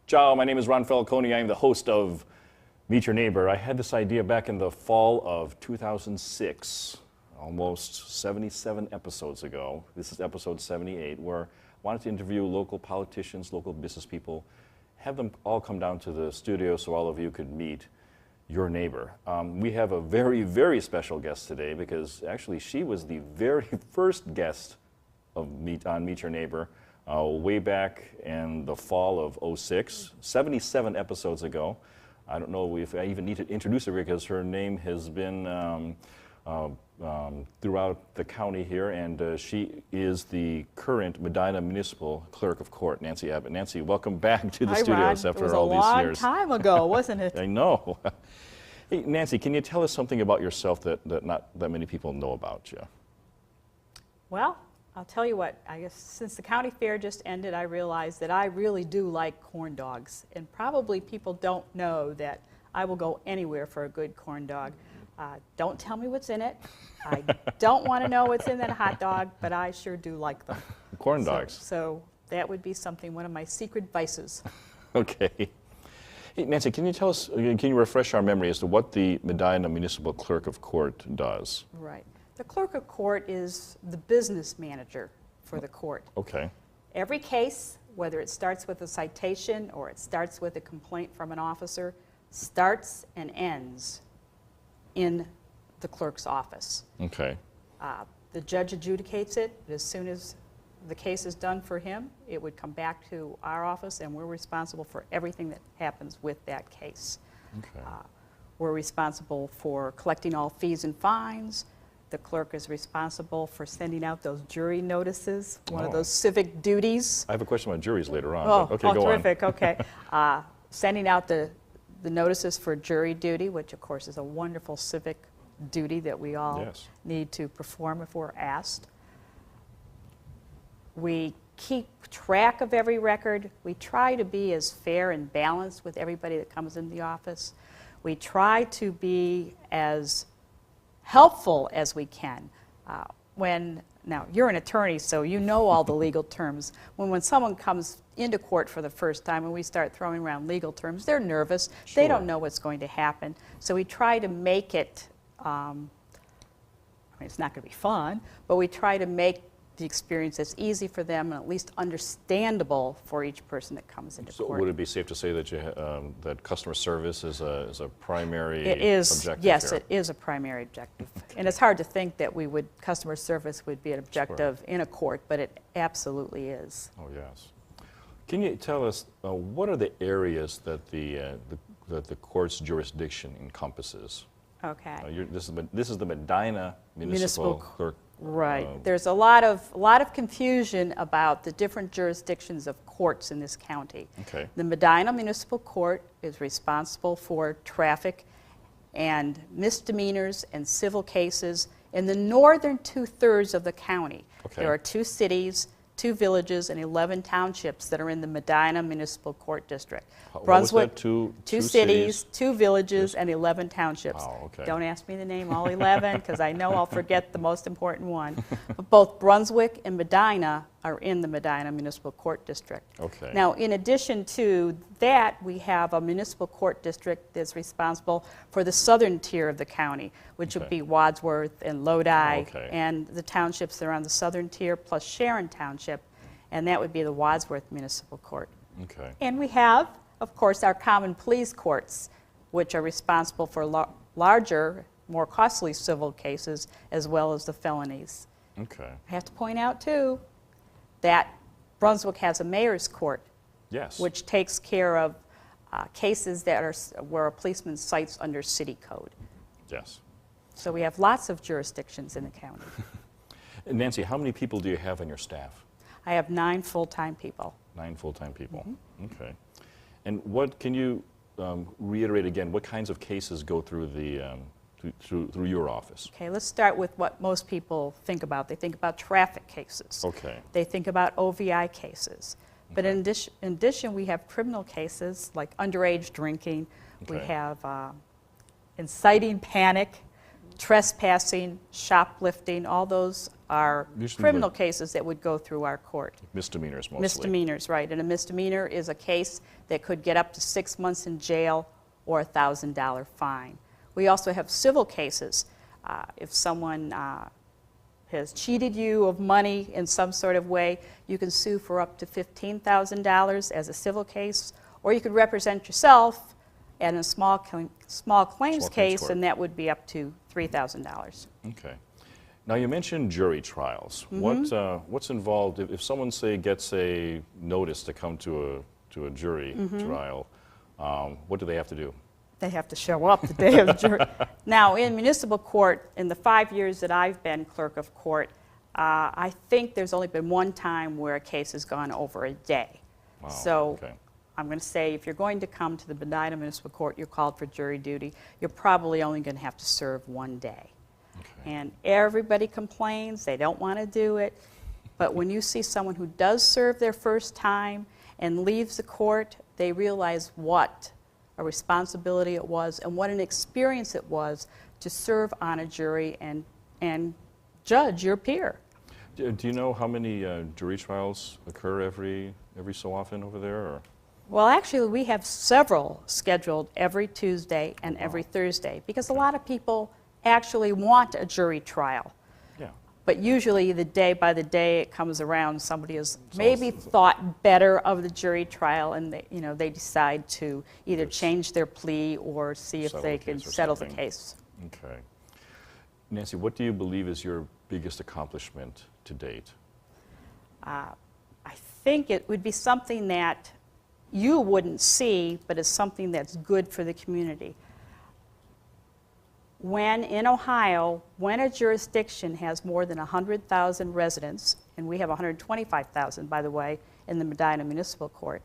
Ciao, my name is Ron Falconi. I am the host of Meet Your Neighbor. I had this idea back in the fall of 2006, almost 77 episodes ago. This is episode 78, where I wanted to interview local politicians, local business people, have them all come down to the studio so all of you could meet your neighbor. We have a very, very special guest today because actually she was the very first guest of Meet Your Neighbor way back in the fall of 06, 77 episodes ago. I don't know if I even need to introduce her because her name has been throughout the county here, and she is the current Medina Municipal Clerk of Court, Nancy Abbott. Nancy, welcome back to the studios after all these years. It was a long time ago, wasn't it? I know. Hey, Nancy, can you tell us something about yourself that not that many people know about you? Well, I'll tell you what, I guess since the county fair just ended, I realized that I really do like corn dogs. And probably people don't know that I will go anywhere for a good corn dog. Don't tell me what's in it. I don't want to know what's in that hot dog, but I sure do like them. Corn dogs. So that would be something, one of my secret vices. Okay. Hey, Nancy, can you tell us, can you refresh our memory as to what the Medina Municipal Clerk of Court does? Right. The clerk of court is the business manager for the court. Okay. Every case, whether it starts with a citation or it starts with a complaint from an officer, starts and ends in the clerk's office. Okay. The judge adjudicates it. As soon as the case is done for him, it would come back to our office, and we're responsible for everything that happens with that case. Okay. We're responsible for collecting all fees and fines. The clerk is responsible for sending out those jury notices, one of those civic duties. I have a question about juries later on. Oh, but okay, go terrific, on. okay. Sending out the notices for jury duty, which of course is a wonderful civic duty that we all need to perform if we're asked. We keep track of every record. We try to be as fair and balanced with everybody that comes in the office. We try to be as helpful as we can. Now, you're an attorney, so you know all the legal terms. When someone comes into court for the first time and we start throwing around legal terms, they're nervous. Sure. They don't know what's going to happen. So we try to make it, I mean, it's not going to be fun, but we try to make the experience as easy for them and at least understandable for each person that comes into court. So would it be safe to say that that customer service is a primary objective yes, here? it is a primary objective. And it's hard to think that customer service would be an objective in a court, but it absolutely is. Oh, yes. Can you tell us what are the areas that the court's jurisdiction encompasses? Okay. This is the Medina Municipal Clerk. Right. There's a lot of confusion about the different jurisdictions of courts in this county. Okay. The Medina Municipal Court is responsible for traffic and misdemeanors and civil cases in the northern 2/3 of the county. Okay. There are 2 cities, 2 villages, and 11 townships that are in the Medina Municipal Court District. Brunswick, 2 cities, 2 villages, and 11 townships. Wow, okay. Don't ask me the name, all 11, because I know I'll forget the most important one. But both Brunswick and Medina are in the Medina Municipal Court District. Okay. Now, in addition to that, we have a municipal court district that's responsible for the southern tier of the county, which would be Wadsworth and Lodi, and the townships that are on the southern tier, plus Sharon Township, and that would be the Wadsworth Municipal Court. Okay. And we have, of course, our common pleas courts, which are responsible for larger, more costly civil cases, as well as the felonies. Okay. I have to point out, too, that Brunswick has a mayor's court, which takes care of cases that are where a policeman cites under city code. Yes. So we have lots of jurisdictions in the county. Nancy, how many people do you have on your staff? I have 9 full-time people. 9 full-time people. Okay. And what can you reiterate again? What kinds of cases go through through your office? Okay, let's start with what most people think about. They think about traffic cases. Okay. They think about OVI cases. But in addition, we have criminal cases like underage drinking. We have inciting panic, trespassing, shoplifting, all those are Usually criminal like cases that would go through our court. Misdemeanors mostly. Misdemeanors, right. And a misdemeanor is a case that could get up to 6 months in jail or a $1,000 fine. We also have civil cases. If someone has cheated you of money in some sort of way, you can sue for up to $15,000 as a civil case, or you could represent yourself in a small claims case, court. and that would be up to $3,000. Okay. Now you mentioned jury trials. What's involved if someone, say, gets a notice to come to a jury trial? What do they have to do? They have to show up the day of the jury. Now, in municipal court, in the 5 years that I've been clerk of court, I think there's only been one time where a case has gone over a day. Wow. So okay. I'm going to say if you're going to come to the Medina Municipal Court, you're called for jury duty, you're probably only going to have to serve 1 day. Okay. And everybody complains, they don't want to do it. But when you see someone who does serve their first time and leaves the court, they realize what a responsibility it was and what an experience it was to serve on a jury and judge your peer. Do you know how many jury trials occur every so often over there? Or? Well, actually, we have several scheduled every Tuesday and every Thursday because a lot of people actually want a jury trial. Yeah. But usually the day by the day it comes around, somebody has maybe thought better of the jury trial and they decide to either change their plea or see if they can settle the case. Okay. Nancy, what do you believe is your biggest accomplishment to date? I think it would be something that you wouldn't see, but is something that's good for the community. When in Ohio, when a jurisdiction has more than 100,000 residents, and we have 125,000, by the way, in the Medina Municipal Court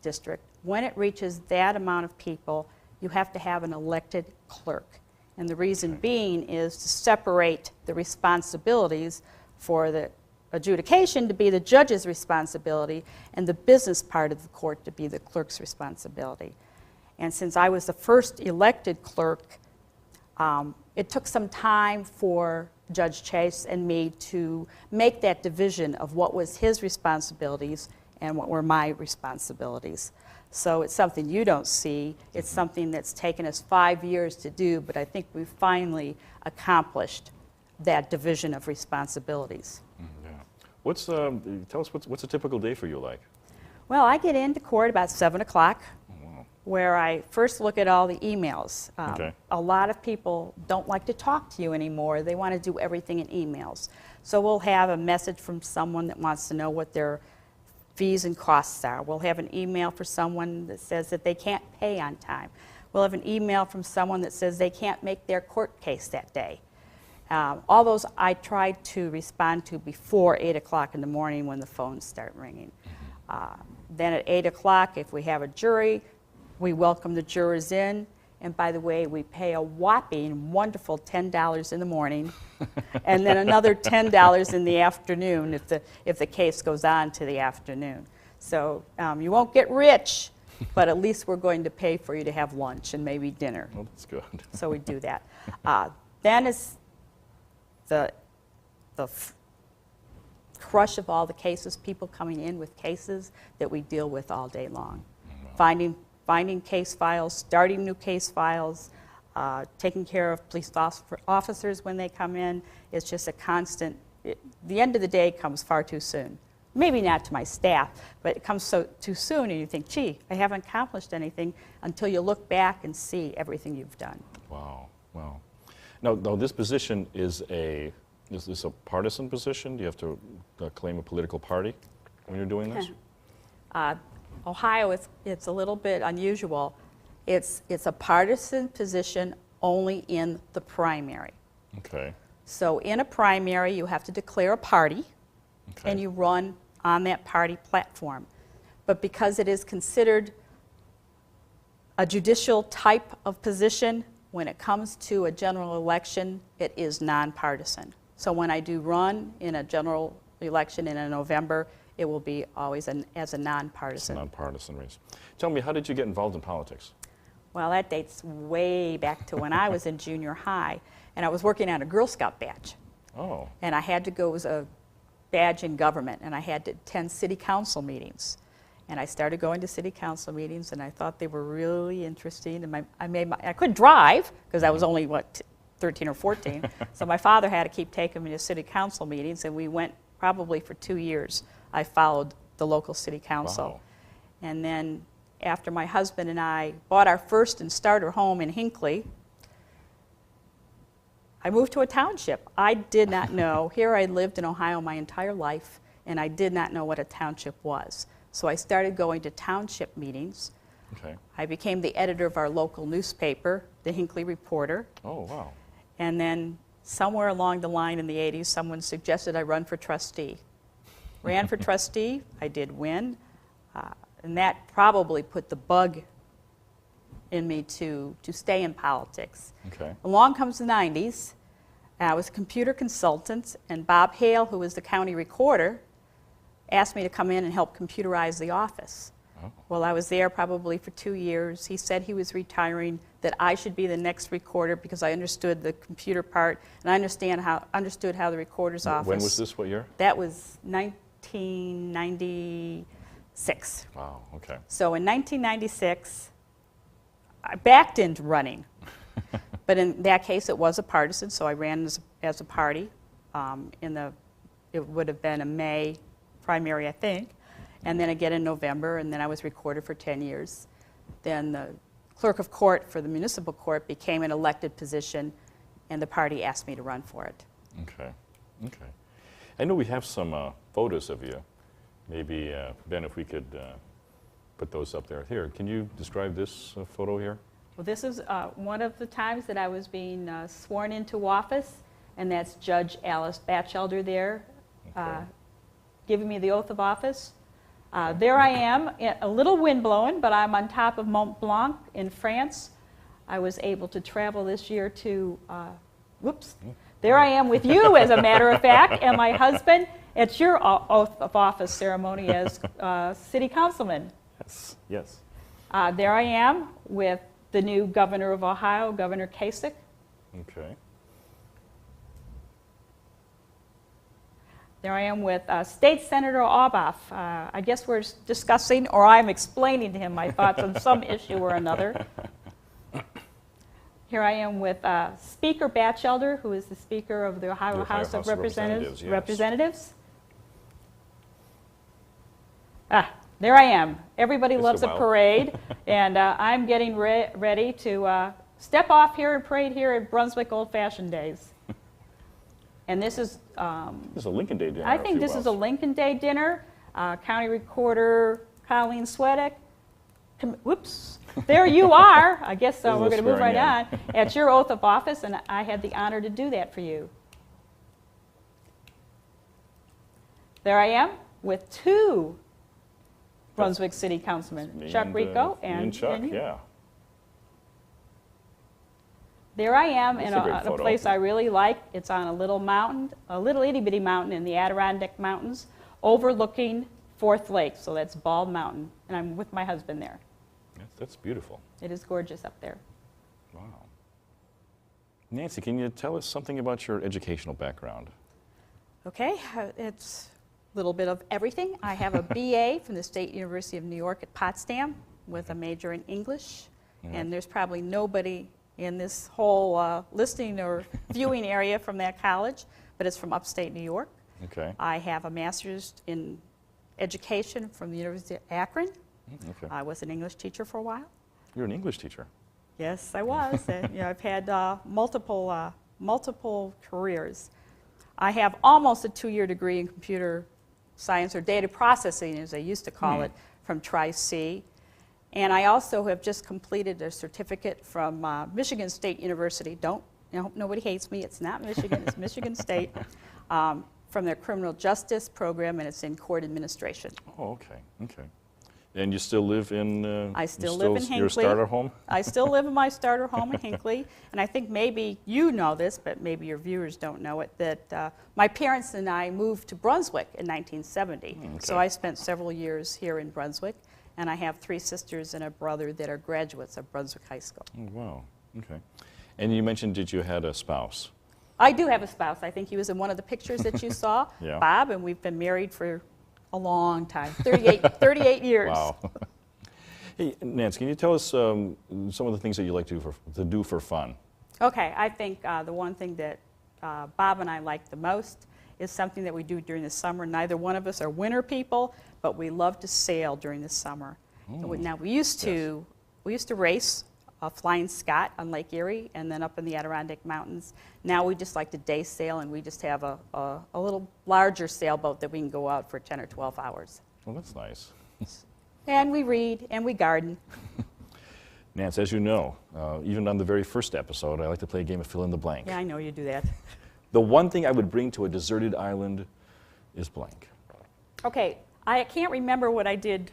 District, when it reaches that amount of people, you have to have an elected clerk. And the reason being is to separate the responsibilities for the adjudication to be the judge's responsibility and the business part of the court to be the clerk's responsibility. And since I was the first elected clerk, it took some time for Judge Chase and me to make that division of what was his responsibilities and what were my responsibilities. So it's something you don't see. It's something that's taken us 5 years to do, but I think we've finally accomplished that division of responsibilities. Yeah. Tell us what's a typical day for you like? Well, I get into court about 7 o'clock. Where I first look at all the emails. A lot of people don't like to talk to you anymore. They want to do everything in emails. So we'll have a message from someone that wants to know what their fees and costs are. We'll have an email for someone that says that they can't pay on time. We'll have an email from someone that says they can't make their court case that day. All those I try to respond to before 8 o'clock in the morning when the phones start ringing. Then at 8 o'clock, if we have a jury, we welcome the jurors in, and by the way, we pay a whopping wonderful $10 in the morning, and then another $10 in the afternoon if the case goes on to the afternoon. So you won't get rich, but at least we're going to pay for you to have lunch and maybe dinner. Well, that's good. So we do that. Then is the crush of all the cases, people coming in with cases that we deal with all day long. Finding case files, starting new case files, taking care of police officers when they come in. It's just a constant, the end of the day comes far too soon. Maybe not to my staff, but it comes too soon and you think, gee, I haven't accomplished anything until you look back and see everything you've done. Wow, wow. Now this position is this a partisan position? Do you have to claim a political party when you're doing this? Ohio, it's a little bit unusual. It's a partisan position only in the primary. Okay. So in a primary, you have to declare a party, and you run on that party platform. But because it is considered a judicial type of position, when it comes to a general election, it is nonpartisan. So when I do run in a general election in November, it will be always as a nonpartisan. It's a nonpartisan race. Tell me, how did you get involved in politics? Well, that dates way back to when I was in junior high. and I was working on a Girl Scout badge. Oh. And I had to go as a badge in government, and I had to attend city council meetings. And I started going to city council meetings, and I thought they were really interesting. And I couldn't drive because I was only, 13 or 14. So my father had to keep taking me to city council meetings, and we went probably for 2 years. I followed the local city council. Wow. And then after my husband and I bought our first and starter home in Hinckley, I moved to a township. I did not know. Here I lived in Ohio my entire life, and I did not know what a township was. So I started going to township meetings. Okay. I became the editor of our local newspaper, the Hinckley Reporter. Oh, wow. And then somewhere along the line in the 80s, someone suggested I run for trustee. Ran for trustee. I did win. And that probably put the bug in me to stay in politics. Okay. Along comes the 90s. I was a computer consultant, and Bob Hale, who was the county recorder, asked me to come in and help computerize the office. Oh. Well, I was there probably for 2 years. He said he was retiring, that I should be the next recorder because I understood the computer part, and I understood how the recorder's office. When was this? What year? That was 1996. Wow, okay. So in 1996, I backed into running. But in that case, it was a partisan, so I ran as a party. It would have been a May primary, I think, and then again in November, and then I was recorder for 10 years. Then the clerk of court for the municipal court became an elected position, and the party asked me to run for it. Okay, okay. I know we have some photos of you. Maybe, Ben, if we could put those up there. Here, can you describe this photo here? Well, this is one of the times that I was being sworn into office, and that's Judge Alice Batchelder there, Okay. giving me the oath of office. There I am, a little wind blowing, but I'm on top of Mont Blanc in France. I was able to travel this year to, there I am with you, as a matter of fact, and my husband. It's your oath of office ceremony as city councilman. Yes, yes. There I am with the new governor of Ohio, Governor Kasich. Okay. There I am with State Senator Auboff. I guess we're discussing, or I'm explaining to him my thoughts on some issue or another. Here I am with Speaker Batchelder, who is the Speaker of the Ohio House of Representatives. Yes. There I am. Everybody Just loves a about. parade, and I'm getting ready to step off here and parade here at Brunswick Old-Fashioned Days. And this is... This is a Lincoln Day dinner. I think this is a Lincoln Day dinner. County Recorder Colleen Swedick. Whoops. There you are. I guess we're going to move right on. At your oath of office, and I had the honor to do that for you. There I am with two Brunswick City Councilmen, Chuck Rico and Chuck, you. yeah. There I am That's in a great a photo. place I really like. It's on a little mountain, a little itty-bitty mountain in the Adirondack Mountains, overlooking Fourth Lake. So that's Bald Mountain, and I'm with my husband there. That's beautiful. It is gorgeous up there. Wow. Nancy, can you tell us something about your educational background? Okay, it's a little bit of everything. I have a BA from the State University of New York at Potsdam with a major in English, and there's probably nobody in this whole listening or viewing area from that college, but it's from upstate New York. Okay. I have a master's in education from the University of Akron. Okay. I was an English teacher for a while. You're an English teacher. Yes, I was. And, I've had multiple careers. I have almost a 2-year degree in computer science, or data processing, as they used to call it, from Tri-C. And I also have just completed a certificate from Michigan State University. I hope nobody hates me. It's not Michigan. It's Michigan State, from their criminal justice program, and it's in court administration. Oh, okay. Okay. And you still live in? I still live in Hinckley. Your starter home? I still live in my starter home in Hinckley, and I think maybe you know this, but maybe your viewers don't know it, that my parents and I moved to Brunswick in 1970. Okay. So I spent several years here in Brunswick, and I have 3 sisters and a brother that are graduates of Brunswick High School. Oh, wow. Okay. And you mentioned that you had a spouse. I do have a spouse. I think he was in one of the pictures that you saw, Yeah. Bob, and we've been married for a long time, 38 years. Wow. Hey, Nancy, can you tell us some of the things that you like to do for fun? Okay, I think the one thing that Bob and I like the most is something that we do during the summer. Neither one of us are winter people, but we love to sail during the summer. Now we used to race Flying Scot on Lake Erie and then up in the Adirondack Mountains. Now we just like to day sail, and we just have a little larger sailboat that we can go out for 10 or 12 hours. Well, that's nice. And we read and we garden. Nance, as you know, even on the very first episode, I like to play a game of fill in the blank. Yeah, I know you do that. The one thing I would bring to a deserted island is blank. Okay, I can't remember what I did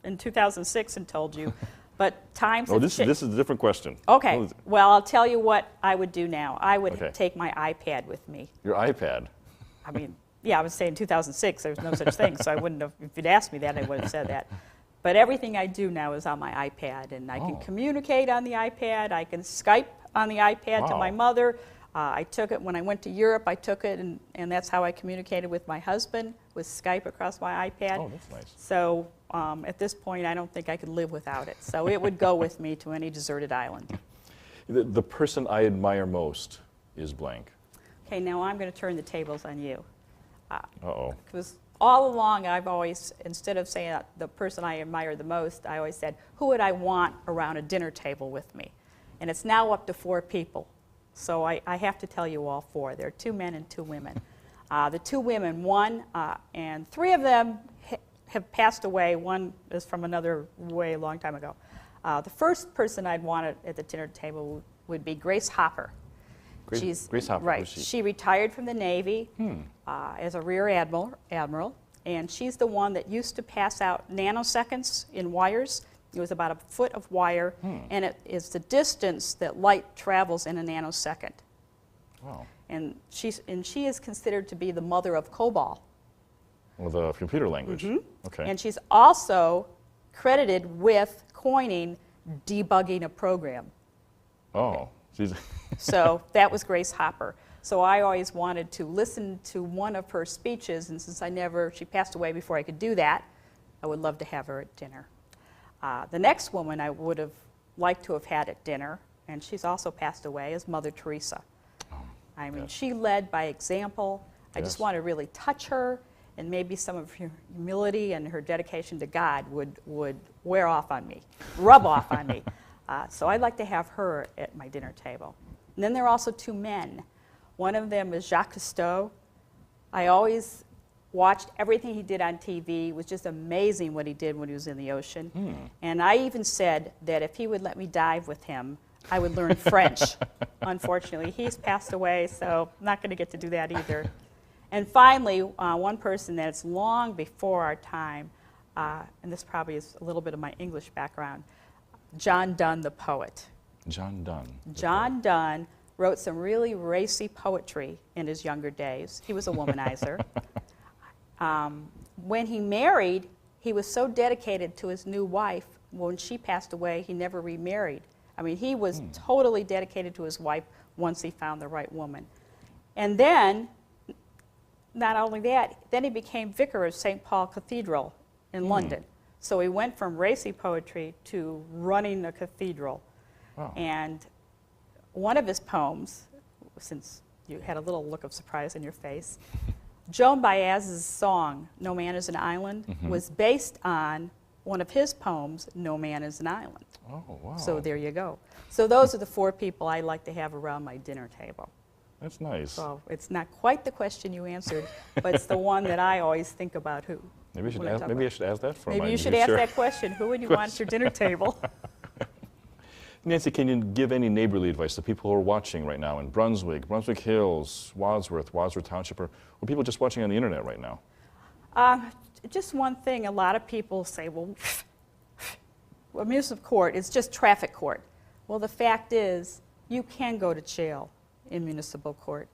in 2006 and told you, but times Oh, have this cha- is a different question. Okay, What is it? well, I'll tell you what I would do now. I would Okay. take my iPad with me. Your iPad. I mean, yeah, I was saying 2006, there was no such thing, so I wouldn't have, if you'd asked me that, I would have said that. But everything I do now is on my iPad, and I can Oh. communicate on the iPad, I can Skype on the iPad to my Wow. mother. I took it when I went to Europe, I took it, and that's how I communicated with my husband, with Skype across my iPad. Oh, that's nice. So at this point, I don't think I could live without it. So it would go with me to any deserted island. The person I admire most is blank. Okay, now I'm going to turn the tables on you. Uh-oh. Because all along, I've always, instead of saying the person I admire the most, I always said, who would I want around a dinner table with me? And it's now up to 4 people. So I have to tell you all 4. There are 2 men and 2 women. The 2 women, one and 3 of them have passed away. One is from another way long time ago. The first person I'd want at the dinner table would be Grace Hopper. Grace Hopper, Right. who's she? She retired from the Navy as a rear admiral, and she's the one that used to pass out nanoseconds in wires. It was about a foot of wire, and it is the distance that light travels in a nanosecond. Wow. And she is considered to be the mother of COBOL. Well, the computer language. Okay. And she's also credited with coining debugging a program. Oh, she's So that was Grace Hopper. So I always wanted to listen to one of her speeches, and since she passed away before I could do that, I would love to have her at dinner. The next woman I would have liked to have had at dinner, and she's also passed away, is Mother Teresa. I mean, yes. she led by example. I just Yes. want to really touch her, and maybe some of her humility and her dedication to God would wear off on me, rub off on me. So I'd like to have her at my dinner table. And then there are also 2 men. One of them is Jacques Cousteau. I always watched everything he did on TV. It was just amazing what he did when he was in the ocean. And I even said that if he would let me dive with him, I would learn French. Unfortunately, he's passed away, so I'm not going to get to do that either. And finally, one person that's long before our time, and this probably is a little bit of my English background, John Donne, the poet. John Donne. John Donne wrote some really racy poetry in his younger days. He was a womanizer. When he married, he was so dedicated to his new wife. When she passed away, he never remarried. I mean, he was totally dedicated to his wife once he found the right woman. And then, not only that, then he became vicar of St. Paul Cathedral in London. So he went from racy poetry to running a cathedral. Wow. And one of his poems, since you had a little look of surprise in your face, Joan Baez's song, No Man is an Island, was based on one of his poems, No Man is an Island. Oh, wow. So there you go. So those are the 4 people I like to have around my dinner table. That's nice. So it's not quite the question you answered, but it's the one that I always think about who. Maybe I should when I ask, talk maybe I about- should ask that for Maybe my you should ask future- that question. Who would you want at your dinner table? Nancy, can you give any neighborly advice to people who are watching right now in Brunswick, Brunswick Hills, Wadsworth Township, or people just watching on the internet right now? Just one thing, a lot of people say, well, municipal court is just traffic court. Well, the fact is, you can go to jail in municipal court.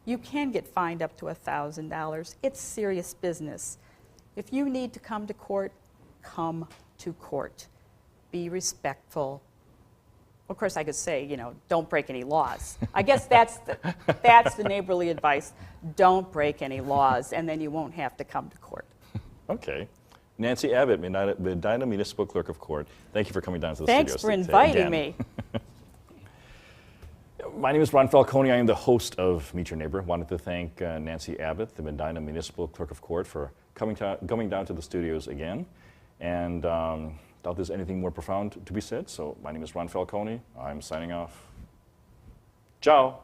You can get fined up to $1,000. It's serious business. If you need to come to court, come to court. Be respectful. Of course, I could say, you know, don't break any laws. I guess that's the neighborly advice. Don't break any laws, and then you won't have to come to court. Okay. Nancy Abbott, Medina Municipal Clerk of Court, thank you for coming down to the Thanks studios for inviting again. me. My name is Ron Falconi. I am the host of Meet Your Neighbor. Wanted to thank Nancy Abbott, the Medina Municipal Clerk of Court, for coming down to the studios again. And doubt there's anything more profound to be said. So my name is Ron Falconi. I'm signing off. Ciao.